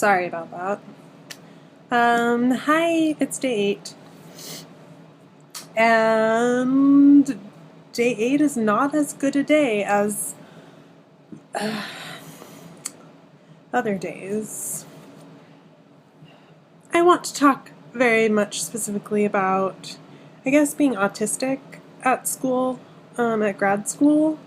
Sorry about that. Hi, it's day 8. And day 8 is not as good a day as other days. I want to talk very much specifically about, I guess, being autistic at school, at grad school.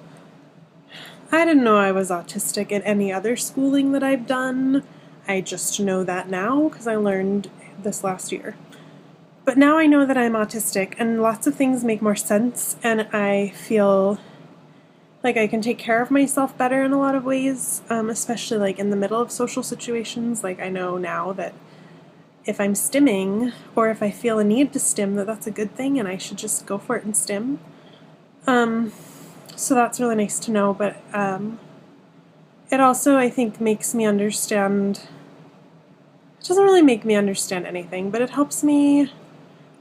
I didn't know I was autistic in any other schooling that I've done. I just know that now because I learned this last year. But now I know that I'm autistic and lots of things make more sense, and I feel like I can take care of myself better in a lot of ways, especially like in the middle of social situations. Like I know now that if I'm stimming or if I feel a need to stim, that's a good thing and I should just go for it and stim. So that's really nice to know, but it also, I think, makes me understand. It doesn't really make me understand anything, but it helps me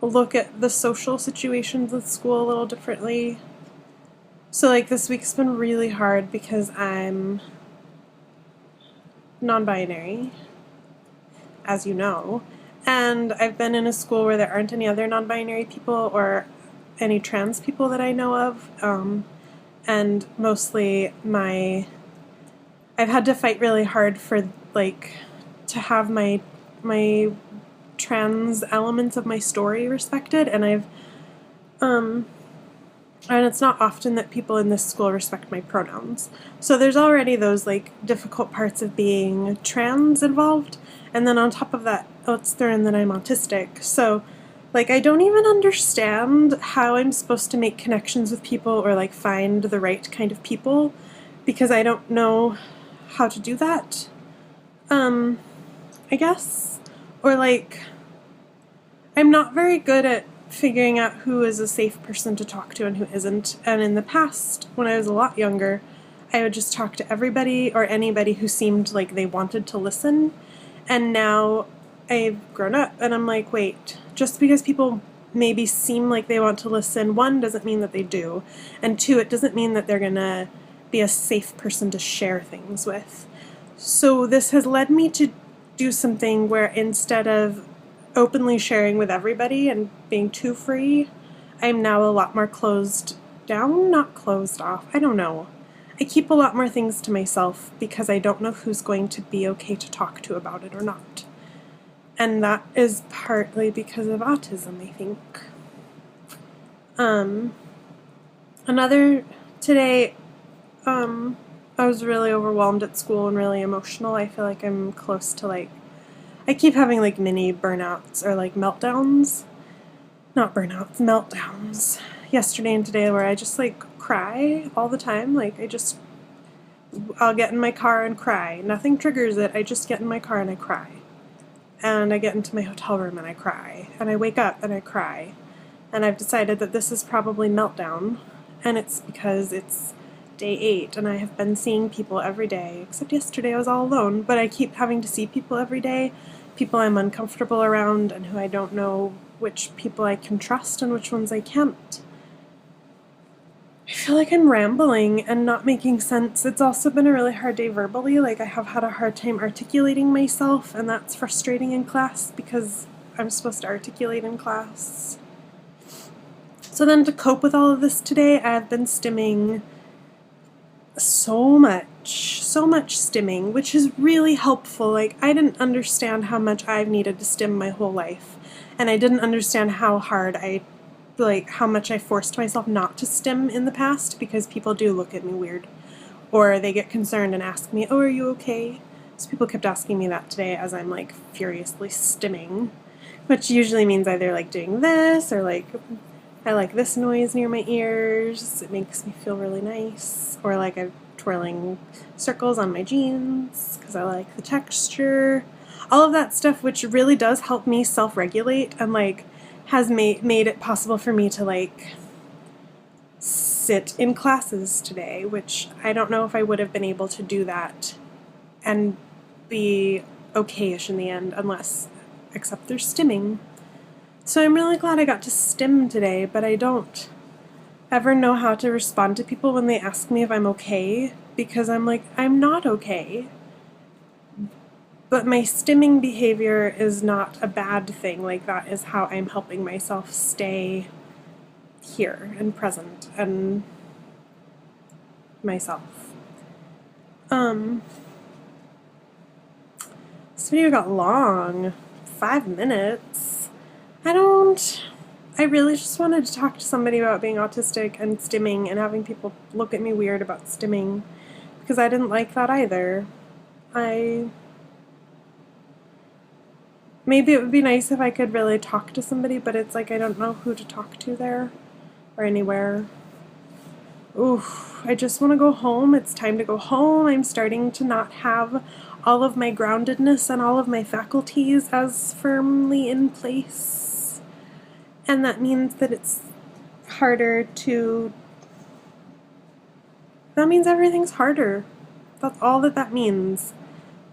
look at the social situations at school a little differently. So like this week's been really hard because I'm non-binary, as you know, and I've been in a school where there aren't any other non-binary people or any trans people that I know of, and mostly I've had to fight really hard for like to have my trans elements of my story respected, and and it's not often that people in this school respect my pronouns. So there's already those like difficult parts of being trans involved, and then on top of that, let's throw in that I'm autistic. So like I don't even understand how I'm supposed to make connections with people or like find the right kind of people because I don't know how to do that. I guess. Or like I'm not very good at figuring out who is a safe person to talk to and who isn't. And in the past, when I was a lot younger, I would just talk to everybody or anybody who seemed like they wanted to listen. And now I've grown up and I'm like, wait, just because people maybe seem like they want to listen, one, doesn't mean that they do. And two, it doesn't mean that they're gonna be a safe person to share things with. So this has led me to do something where instead of openly sharing with everybody and being too free, I'm now a lot more closed down, not closed off, I don't know. I keep a lot more things to myself because I don't know who's going to be okay to talk to about it or not. And that is partly because of autism, I think. Today, I was really overwhelmed at school and really emotional. I feel like I'm close to like, I keep having like mini burnouts or like meltdowns. Not burnouts, meltdowns. Yesterday and today where I just like cry all the time. Like I'll get in my car and cry. Nothing triggers it. I just get in my car and I cry. And I get into my hotel room and I cry. And I wake up and I cry. And I've decided that this is probably meltdown. And it's because it's day 8 and I have been seeing people every day, except yesterday I was all alone, but I keep having to see people every day, people I'm uncomfortable around and who I don't know which people I can trust and which ones I can't. I feel like I'm rambling and not making sense. It's also been a really hard day verbally, like I have had a hard time articulating myself, and that's frustrating in class because I'm supposed to articulate in class. So then to cope with all of this today, I've been stimming so much stimming, which is really helpful. Like I didn't understand how much I've needed to stim my whole life, and I didn't understand how much I forced myself not to stim in the past because people do look at me weird or they get concerned and ask me, oh, are you okay? So people kept asking me that today as I'm like furiously stimming, which usually means either like doing this or like I like this noise near my ears, it makes me feel really nice, or like I'm twirling circles on my jeans because I like the texture, all of that stuff, which really does help me self-regulate and like has made it possible for me to like sit in classes today, which I don't know if I would have been able to do that and be okay-ish in the end except there's stimming. So I'm really glad I got to stim today, but I don't ever know how to respond to people when they ask me if I'm okay, because I'm like, I'm not okay. But my stimming behavior is not a bad thing. Like, that is how I'm helping myself stay here and present and myself. This video got long. 5 minutes. I really just wanted to talk to somebody about being autistic and stimming and having people look at me weird about stimming, because I didn't like that either. Maybe it would be nice if I could really talk to somebody, but it's like I don't know who to talk to there or anywhere. Oof, I just want to go home. It's time to go home. I'm starting to not have all of my groundedness and all of my faculties as firmly in place. And that means that it's harder to... That means everything's harder. That's all that means.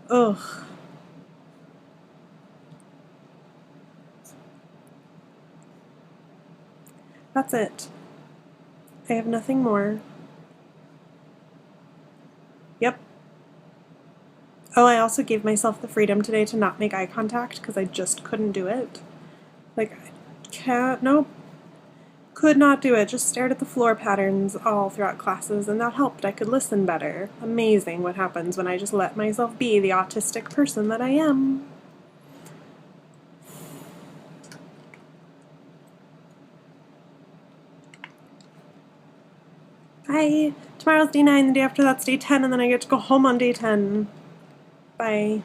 Ugh. That's it. I have nothing more. Yep. Oh, I also gave myself the freedom today to not make eye contact because I just couldn't do it. Like, I can't, nope. Could not do it. Just stared at the floor patterns all throughout classes, and that helped. I could listen better. Amazing what happens when I just let myself be the autistic person that I am. Bye. Tomorrow's day 9, the day after that's day 10, and then I get to go home on day 10. Bye.